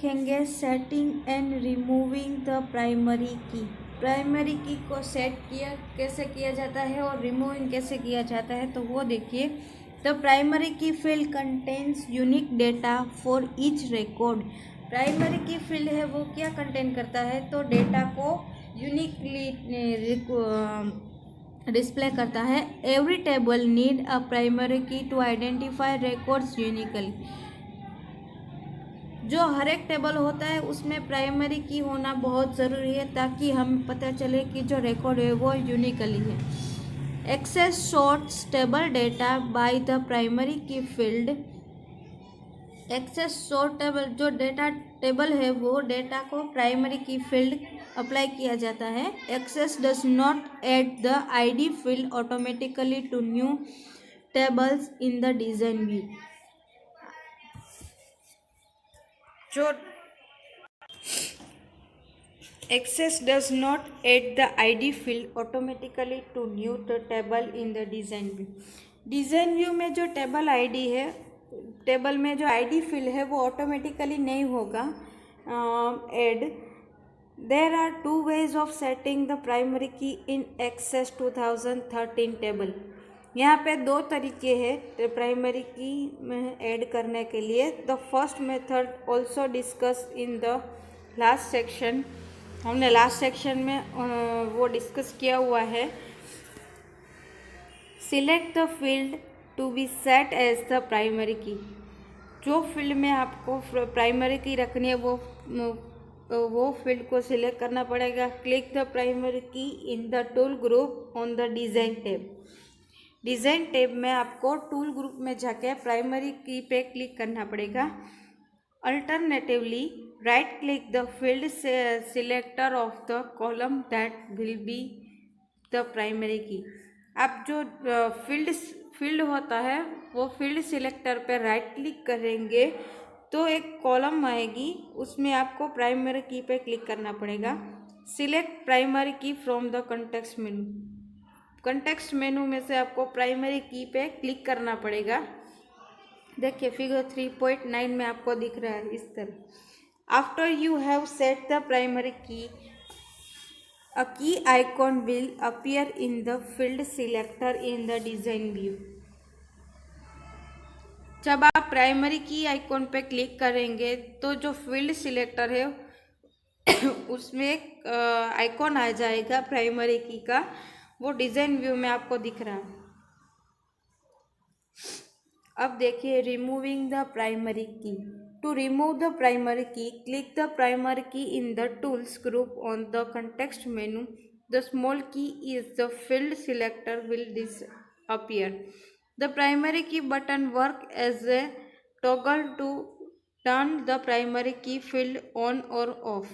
देखेंगे setting and removing the primary की। Primary की को सेट कैसे किया जाता है और रिमूविंग कैसे किया जाता है, तो वो देखिए। The primary key field contains unique data for each record. Primary key field है वो क्या कंटेन करता है, तो डेटा को यूनिकली डिस्प्ले करता है। Every table need a primary की टू आइडेंटिफाई रिकॉर्ड्स यूनिकली। जो हर एक टेबल होता है उसमें प्राइमरी की होना बहुत ज़रूरी है ताकि हमें पता चले कि जो रिकॉर्ड है वो यूनिकली है। Access sorts table data by the primary key field. Access sort table जो डेटा टेबल है वो डेटा को प्राइमरी की फील्ड अप्लाई किया जाता है। Access does not add the ID field automatically to new tables in the design view. जो access does not add the id field automatically to new the table in the design view। Design view में जो table ID है, table में जो ID field है वो automatically नहीं होगा add. There are two ways of setting the primary key in access 2013 table. यहाँ पे दो तरीके हैं प्राइमरी की में ऐड करने के लिए। The first method also discuss in the last section. हमने लास्ट सेक्शन में वो डिस्कस किया हुआ है। Select the field to be set as the primary key. जो फील्ड में आपको प्राइमरी की रखनी है वो फील्ड को सिलेक्ट करना पड़ेगा। Click the primary key in the tool group on the design tab. Design tab में आपको टूल ग्रुप में जाके प्राइमरी की पे क्लिक करना पड़ेगा। Alternatively right click the field selector of the column that will be the primary की। आप जो फील्ड होता है वो फील्ड सिलेक्टर पर राइट क्लिक करेंगे तो एक कॉलम आएगी, उसमें आपको प्राइमरी की पे क्लिक करना पड़ेगा। सिलेक्ट प्राइमरी की from the context menu. Context मेनू में से आपको प्राइमरी की पे क्लिक करना पड़ेगा। देखिए फिगर 3.9 में आपको दिख रहा है इस तरह। After you have set the primary की, a key icon will appear in the field selector in the design view। जब आप प्राइमरी की आइकॉन पे क्लिक करेंगे तो जो फील्ड सिलेक्टर है उसमें एक आइकॉन आ जाएगा प्राइमरी की का, वो डिज़ाइन व्यू में आपको दिख रहा है। अब देखिए रिमूविंग द प्राइमरी की। टू रिमूव द प्राइमरी की, click the primary key in the tools group on the context menu। The small key is the field selector will disappear। The primary key button work as a toggle to turn the primary key field on or off।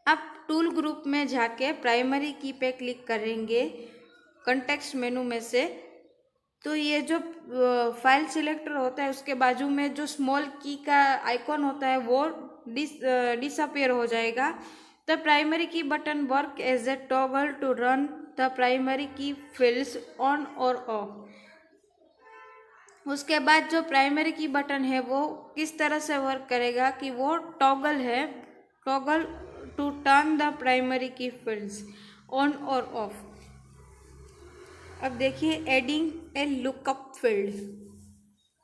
आप tool group में जाके primary की पे click करेंगे context मेनू में से, तो ये जो फाइल सिलेक्टर होता है उसके बाजू में जो स्मॉल की का आइकॉन होता है वो डिसअपियर हो जाएगा। The primary key button work as a toggle to run the primary key fields on और ऑफ। उसके बाद जो प्राइमरी की बटन है वो किस तरह से वर्क करेगा कि वो टॉगल है, toggle to turn the primary key fields on और ऑफ। अब देखिए एडिंग ए लुकअप फील्ड।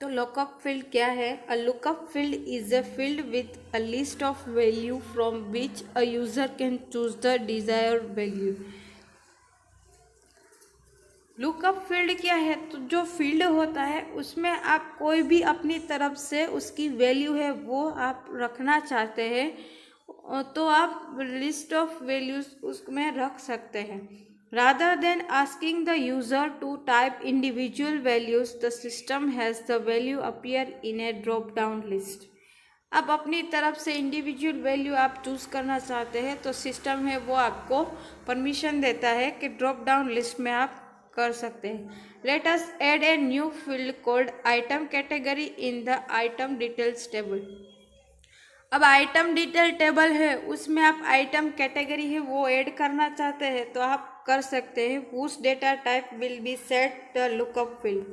तो लुकअप फील्ड क्या है? A lookup field is a field with a list of value from which a user can choose the desired value. Lookup field क्या है? तो जो फील्ड होता है उसमें आप कोई भी अपनी तरफ से उसकी वैल्यू है वो आप रखना चाहते हैं तो आप लिस्ट ऑफ वैल्यूज उसमें रख सकते हैं। Rather than asking the user to type individual values, the system has the value appear in a drop down list। अब अपनी तरफ से इंडिविजुअल वैल्यू आप चूज़ करना चाहते हैं तो सिस्टम है वो आपको परमिशन देता है कि ड्रॉप डाउन लिस्ट में आप कर सकते हैं। Let us add a new field called item category in the item details table. अब आइटम डिटेल टेबल है उसमें आप आइटम कैटेगरी है वो ऐड करना चाहते हैं तो आप कर सकते हैं। whose data type will be set the lookup field।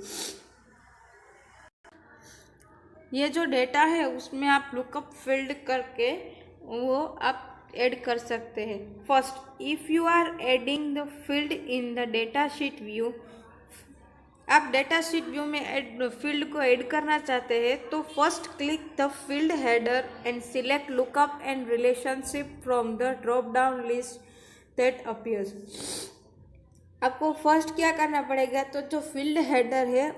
ये जो डेटा है उसमें आप लुकअप फील्ड करके वो आप ऐड कर सकते हैं। First, if you are adding the field in the data sheet view, आप डेटा शीट व्यू में फील्ड को ऐड करना चाहते हैं तो first click the field header and select lookup and relationship from the drop down list that appears. आपको first क्या करना पड़ेगा, तो जो फील्ड हेडर है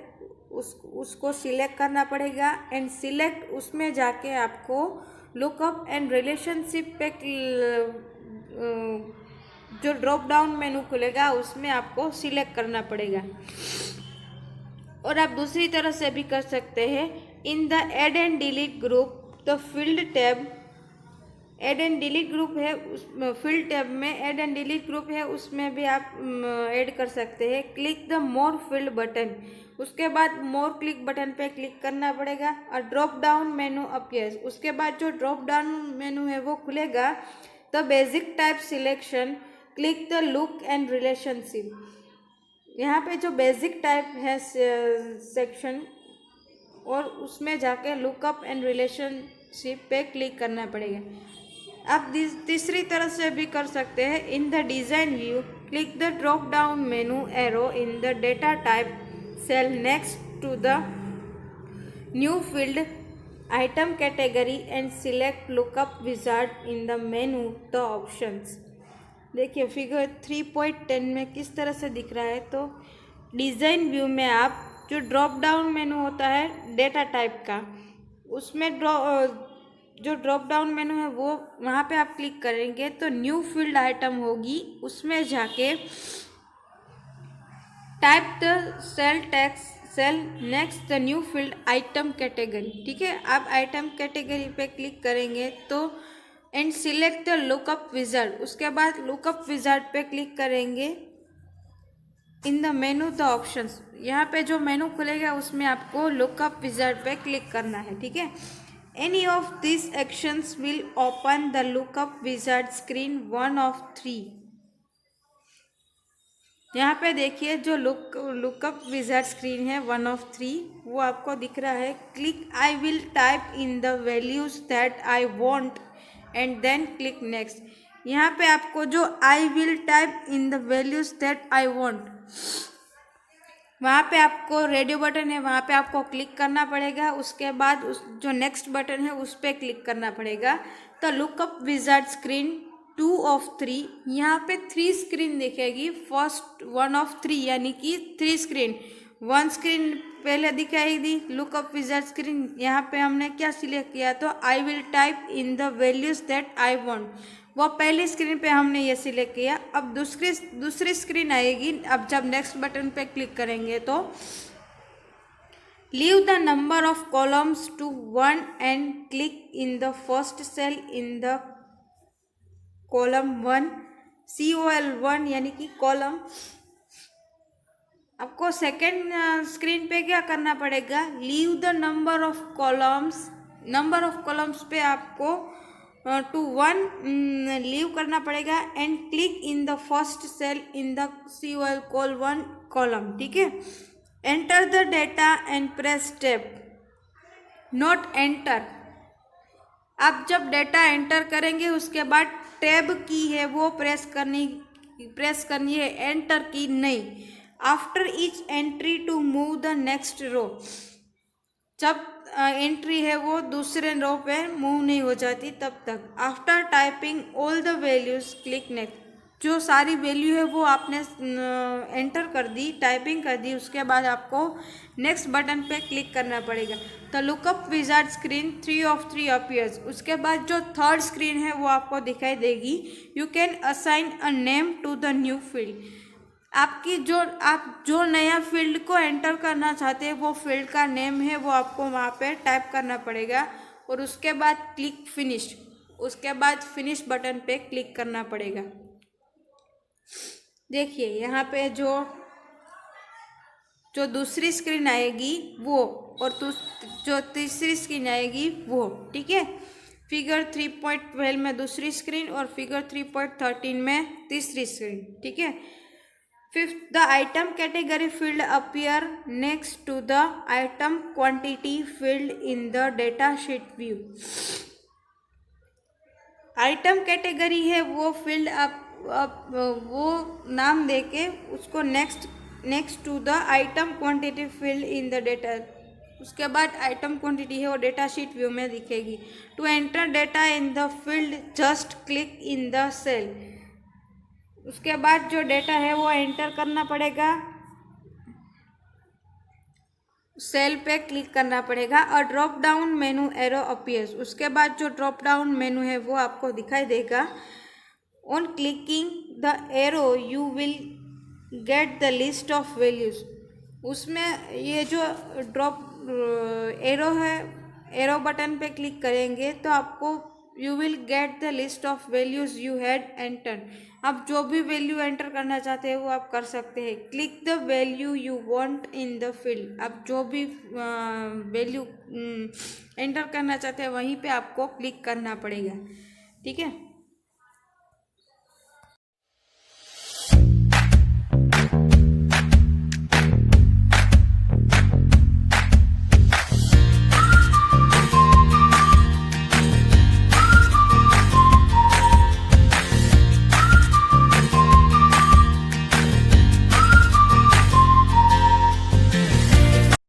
उसको सिलेक्ट करना पड़ेगा एंड सिलेक्ट, उसमें जाके आपको लुकअप एंड रिलेशनशिप पे जो ड्रॉप डाउन मेनू खुलेगा उसमें आपको सिलेक्ट करना पड़ेगा। और आप दूसरी तरह से भी कर सकते हैं, in the add and delete group the field tab, add and delete group है उस फील्ड टैब में ऐड एंड डिलीट ग्रुप है, उसमें भी आप ऐड कर सकते हैं। Click the more field button, उसके बाद मोर क्लिक बटन पे क्लिक करना पड़ेगा और ड्रॉप डाउन मेनू अपीयर्स, उसके बाद जो ड्रॉप डाउन मेनू है वो खुलेगा। The basic type selection, click the look and relationship, यहाँ पे जो बेसिक टाइप है सेक्शन और उसमें जाके लुकअप एंड रिलेशनशिप पे क्लिक करना पड़ेगा। आप तीसरी तरह से भी कर सकते हैं, in the design view click the drop down menu arrow in the data type cell next to the new field item category and select lookup wizard in the menu the options. देखिए figure 3.10 में किस तरह से दिख रहा है। तो design view में आप जो ड्रॉप डाउन मेनू होता है डेटा टाइप का, उसमें जो ड्रॉप डाउन मेनू है वो वहाँ पे आप क्लिक करेंगे तो न्यू फील्ड आइटम होगी, उसमें जाके type the cell text cell next the new field item category. ठीक है, आप आइटम कैटेगरी पे क्लिक करेंगे तो and select the lookup wizard, उसके बाद लुकअप विजार्ड पे क्लिक करेंगे। In the menu the options, यहाँ पे जो मेनू खुलेगा उसमें आपको लुकअप विजार्ड पे क्लिक करना है। ठीक है, any of this actions will open the lookup wizard screen 1 of 3। यहाँ पे देखिए जो लुकअप विजार्ड स्क्रीन है 1 of 3 वो आपको दिख रहा है। Click I will type in the values that I want and then click next. यहाँ पे आपको जो I will type in the values that I want, वहाँ पे आपको रेडियो बटन है वहाँ पे आपको क्लिक करना पड़ेगा, उसके बाद उस जो नेक्स्ट बटन है उस पर क्लिक करना पड़ेगा। तो लुकअप विजार्ड स्क्रीन 2 of 3, यहाँ पे 3 स्क्रीन दिखेगी। फर्स्ट 1 of 3 यानी कि 3 स्क्रीन, 1 स्क्रीन पहले दिखाई दी लुकअप विजार्ड स्क्रीन, यहाँ पे हमने क्या सिलेक्ट किया तो आई will type in the values that I want, वो पहली स्क्रीन पे हमने ये सिलेक्ट किया। अब दूसरी स्क्रीन आएगी, अब जब नेक्स्ट बटन पे क्लिक करेंगे तो leave the number of columns to 1 and click in the first cell in the column 1, COL1 यानी कि कॉलम। आपको सेकेंड स्क्रीन पे क्या करना पड़ेगा, leave the number of columns पे आपको टू 1 लीव करना पड़ेगा and click in the first cell in the COL1 column. ठीक है, enter the data and press tab, note enter, आप जब डेटा एंटर करेंगे उसके बाद टैब की है वो प्रेस करनी है, एंटर की नहीं। After each entry to move the next row, जब एंट्री है वो दूसरे रो पे मूव नहीं हो जाती तब तक। After typing all the values click next, जो सारी वैल्यू है वो आपने एंटर कर दी, टाइपिंग कर दी, उसके बाद आपको नेक्स्ट बटन पे क्लिक करना पड़ेगा। तो lookup wizard screen 3 of 3 appears, उसके बाद जो थर्ड स्क्रीन है वो आपको दिखाई देगी। You can assign a name to the new field, आप जो नया फील्ड को एंटर करना चाहते हैं वो फील्ड का नेम है वो आपको वहाँ पे टाइप करना पड़ेगा और उसके बाद क्लिक फिनिश, उसके बाद फिनिश बटन पे क्लिक करना पड़ेगा। देखिए यहाँ पे जो दूसरी स्क्रीन आएगी वो और जो तीसरी स्क्रीन आएगी वो। ठीक है, फिगर 3.12 में दूसरी स्क्रीन और फिगर 3.13 में तीसरी स्क्रीन। ठीक है, fifth, the item category field appear next to the item quantity field in the data sheet view. Item category है वो फील्ड आप वो नाम देके उसको next to the item quantity field in the data, उसके बाद आइटम क्वांटिटी है वो डेटा शीट व्यू में दिखेगी। To enter data in the field just click in the cell, उसके बाद जो डेटा है वो एंटर करना पड़ेगा, सेल पे क्लिक करना पड़ेगा और drop down menu arrow appears, उसके बाद जो ड्रॉप डाउन मेनू है वो आपको दिखाई देगा। On clicking the arrow you will get the list of values, उसमें ये जो ड्रॉप एरो है, एरो बटन पे क्लिक करेंगे तो आपको you will get the list of values you had enter, आप जो भी वैल्यू एंटर करना चाहते हैं वो आप कर सकते हैं। Click the value you want in the field, आप जो भी वैल्यू एंटर करना चाहते हैं वहीं पे आपको क्लिक करना पड़ेगा, ठीक है।